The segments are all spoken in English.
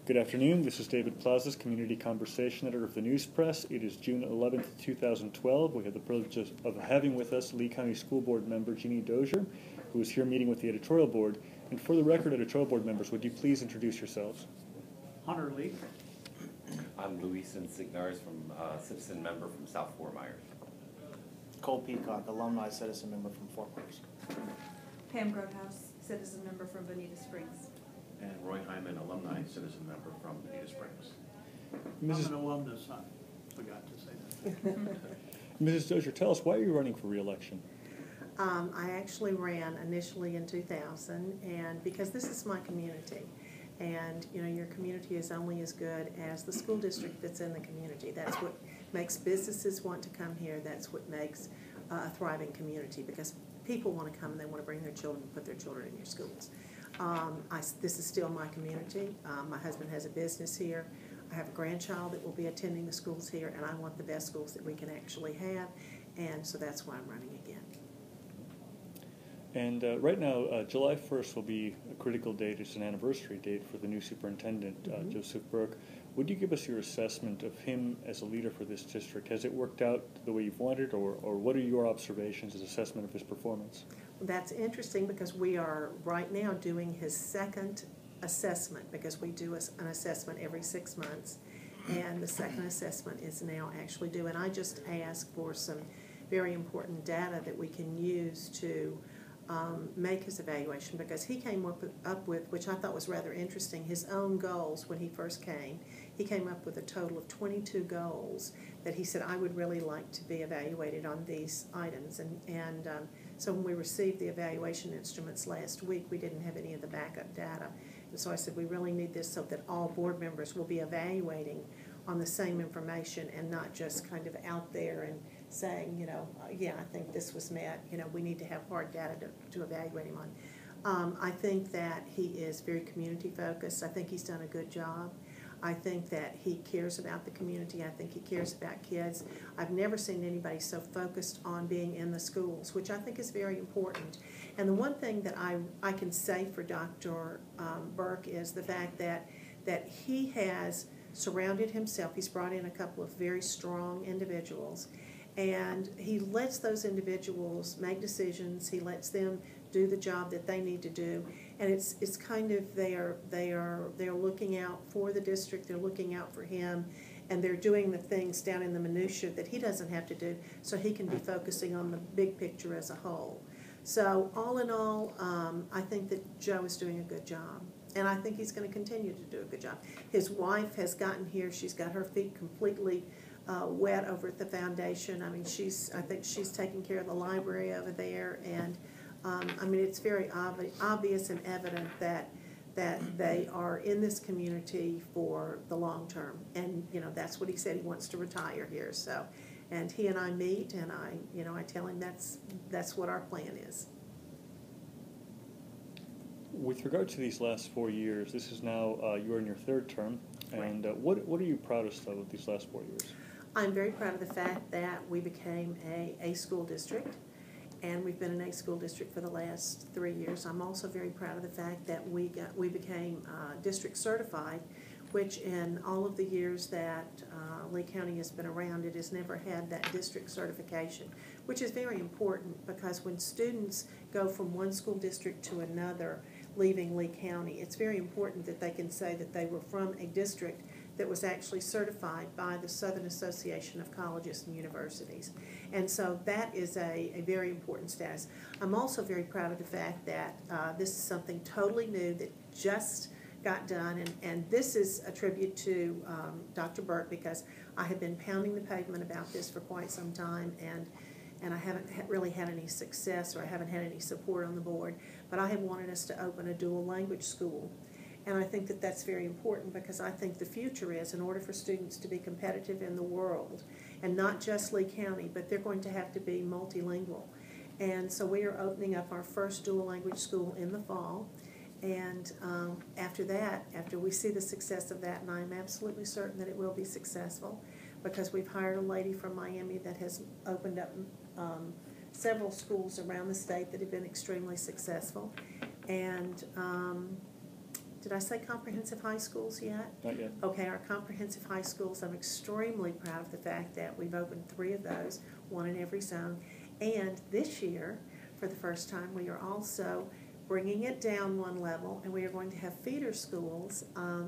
Good afternoon. This is David Plazas, Community Conversation Editor of the News Press. It is June 11th, 2012. We have the privilege of having with us Lee County School Board member Jeanne Dozier, who is here meeting with the editorial board. And for the record, editorial board members, would you please introduce yourselves? Hunter Lee. I'm Luis Insignars, citizen member from South Fort Myers. Cole Peacock, alumni citizen member from Fort Myers. Pam Grotehouse, citizen member from Bonita Springs. And Roy Hyman, alumni citizen member from Bonita Springs. Mrs. I'm an alumnus, I forgot to say that. Mrs. Dozier, tell us, why are you running for re-election? I actually ran initially in 2000, and because this is my community, and you know, your community is only as good as the school district that's in the community. That's what makes businesses want to come here. That's what makes a thriving community, because people want to come and they want to bring their children and put their children in your schools. This is still my community. My husband has a business here. I have a grandchild that will be attending the schools here, and I want the best schools that we can actually have, and so that's why I'm running again. And right now, July 1st will be a critical date. It's an anniversary date for the new superintendent, Joseph Burke. Would you give us your assessment of him as a leader for this district? Has it worked out the way you've wanted, or what are your observations as assessment of his performance? That's interesting, because we are right now doing his second assessment, because we do an assessment every 6 months, and the second assessment is now actually due. And I just asked for some very important data that we can use to make his evaluation, because he came up with, which I thought was rather interesting, his own goals when he first came. He came up with a total of 22 goals that he said, I would really like to be evaluated on these items. And so when we received the evaluation instruments last week, we didn't have any of the backup data. And so I said, we really need this so that all board members will be evaluating on the same information and not just kind of out there and saying, you know, yeah, I think this was met. You know, we need to have hard data to evaluate him on. I think that he is very community focused. I think he's done a good job. I think that he cares about the community. I think he cares about kids. I've never seen anybody so focused on being in the schools, which I think is very important. And the one thing that I can say for Dr. Burke is the fact that he has surrounded himself. He's brought in a couple of very strong individuals, and he lets those individuals make decisions. He lets them do the job that they need to do, and it's kind of they're looking out for the district. They're looking out for him, and they're doing the things down in the minutia that he doesn't have to do, so he can be focusing on the big picture as a whole. So all in all, I think that Joe is doing a good job, and I think he's going to continue to do a good job. His wife has gotten here. She's got her feet completely wet over at the foundation. I mean, I think she's taking care of the library over there, and I mean, it's very obvious and evident that they are in this community for the long term. And you know, that's what he said. He wants to retire here. So, and he and I meet, and I tell him that's what our plan is. With regard to these last 4 years, this is now you're in your third term, and Right. what are you proudest of these last 4 years? I'm very proud of the fact that we became a school district, and we've been an A school district for the last 3 years. I'm also very proud of the fact that we became district certified, which in all of the years that Lee County has been around, it has never had that district certification, which is very important, because when students go from one school district to another, leaving Lee County, it's very important that they can say that they were from a district that was actually certified by the Southern Association of Colleges and Universities. And so that is a very important status. I'm also very proud of the fact that this is something totally new that just got done, and this is a tribute to Dr. Burke, because I have been pounding the pavement about this for quite some time, and I haven't really had any success, or I haven't had any support on the board, but I have wanted us to open a dual language school. And I think that that's very important, because I think the future is, in order for students to be competitive in the world, and not just Lee County, but they're going to have to be multilingual. And so we are opening up our first dual language school in the fall. And after that, after we see the success of that, and I'm absolutely certain that it will be successful, because we've hired a lady from Miami that has opened up several schools around the state that have been extremely successful. And did I say comprehensive high schools yet? Not yet. Okay, our comprehensive high schools, I'm extremely proud of the fact that we've opened 3 of those, 1 in every zone. And this year, for the first time, we are also bringing it down 1 level, and we are going to have feeder schools.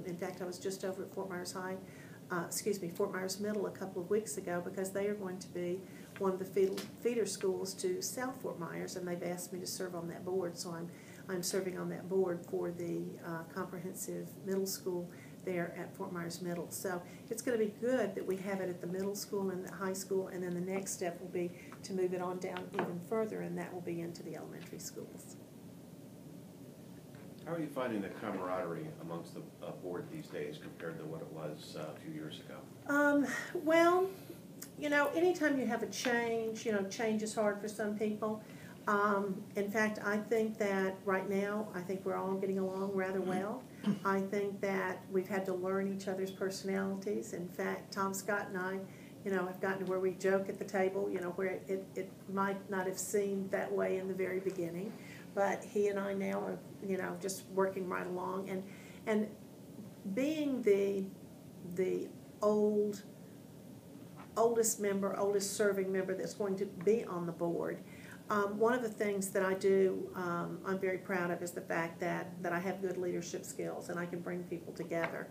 In fact, I was just over at Fort Myers Fort Myers Middle a couple of weeks ago, because they are going to be one of the feeder schools to South Fort Myers, and they've asked me to serve on that board, so I'm serving on that board for the comprehensive middle school there at Fort Myers Middle. So it's going to be good that we have it at the middle school and the high school, and then the next step will be to move it on down even further, and that will be into the elementary schools. How are you finding the camaraderie amongst the board these days compared to what it was a few years ago? Well, you know, anytime you have a change, you know, change is hard for some people. In fact, I think that right now, I think we're all getting along rather well. I think that we've had to learn each other's personalities. In fact, Tom Scott and I, you know, have gotten to where we joke at the table, you know, where it might not have seemed that way in the very beginning. But he and I now are, you know, just working right along. And being the oldest serving member that's going to be on the board, one of the things that I do, I'm very proud of, is the fact that I have good leadership skills and I can bring people together.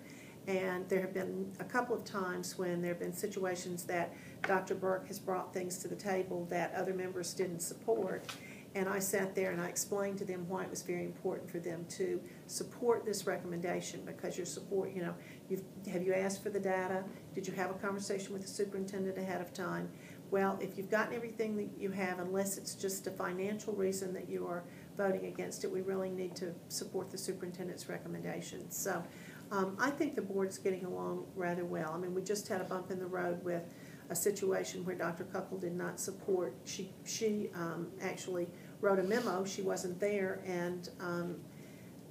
And there have been a couple of times when there have been situations that Dr. Burke has brought things to the table that other members didn't support. And I sat there and I explained to them why it was very important for them to support this recommendation, because your support, you know, have you asked for the data? Did you have a conversation with the superintendent ahead of time? Well, if you've gotten everything that you have, unless it's just a financial reason that you are voting against it, we really need to support the superintendent's recommendations. So I think the board's getting along rather well. I mean, we just had a bump in the road with a situation where Dr. Kuckel did not support. She actually wrote a memo. She wasn't there, and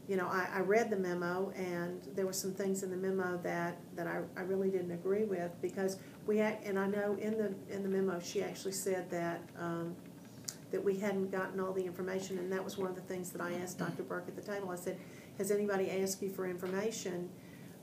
you know, I read the memo, and there were some things in the memo that I really didn't agree with, because and I know in the memo she actually said that that we hadn't gotten all the information, and that was one of the things that I asked Dr. Burke at the table. I said, has anybody asked you for information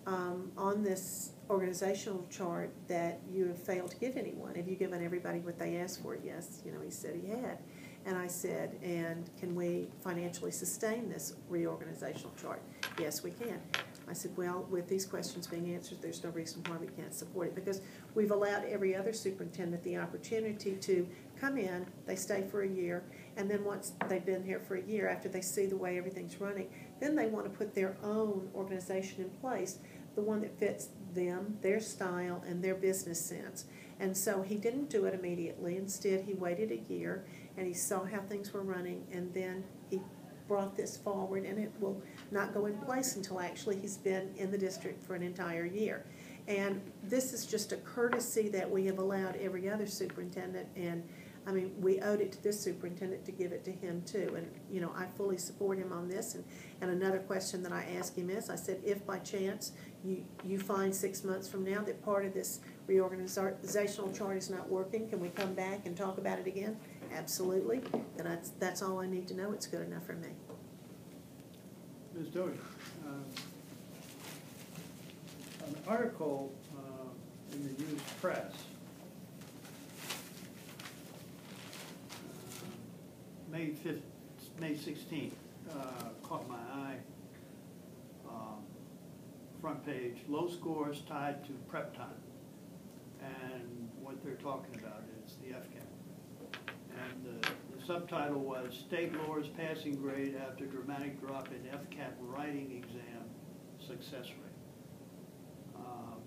on this organizational chart that you have failed to give anyone? Have you given everybody what they asked for? Yes, you know, he said he had. And I said, and can we financially sustain this reorganizational chart? Yes, we can. I said, well, with these questions being answered, there's no reason why we can't support it, because we've allowed every other superintendent the opportunity to come in, they stay for a year, and then once they've been here for a year, after they see the way everything's running, then they want to put their own organization in place, the one that fits them, their style, and their business sense. And so he didn't do it immediately. Instead, he waited a year, and he saw how things were running, and then he brought this forward, and it will not go in place until actually he's been in the district for an entire year. And this is just a courtesy that we have allowed every other superintendent, and I mean, we owed it to this superintendent to give it to him too. And you know, I fully support him on this. And another question that I asked him is, I said, if by chance you find 6 months from now that part of this reorganizational chart is not working, can we come back and talk about it again? Absolutely. Then that's all I need to know. It's good enough for me. Ms. Dozier, an article in the News Press May 16th caught my eye. Front page, low scores tied to prep time. And what they're talking about is the FCAT. And the subtitle was, State lowers passing grade after dramatic drop in FCAT writing exam success rate.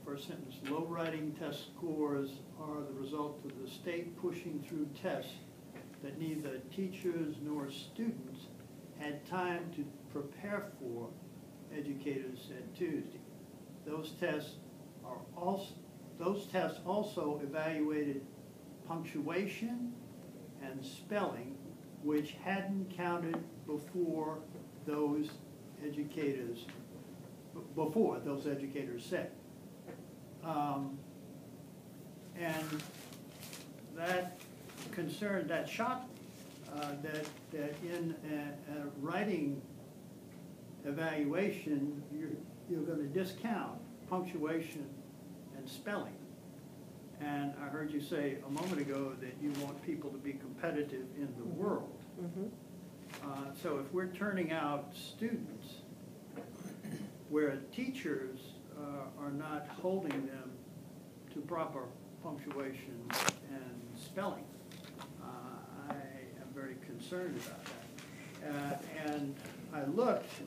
First sentence, low writing test scores are the result of the state pushing through tests that neither teachers nor students had time to prepare for, educators said Tuesday. Those tests also evaluated punctuation and spelling, which hadn't counted before those educators said. And that concerned, that shocked that in a writing evaluation, you're going to discount punctuation and spelling. And I heard you say a moment ago that you want people to be competitive in the world. Mhm. So if we're turning out students where teachers are not holding them to proper punctuation and spelling, I am very concerned about that. And I looked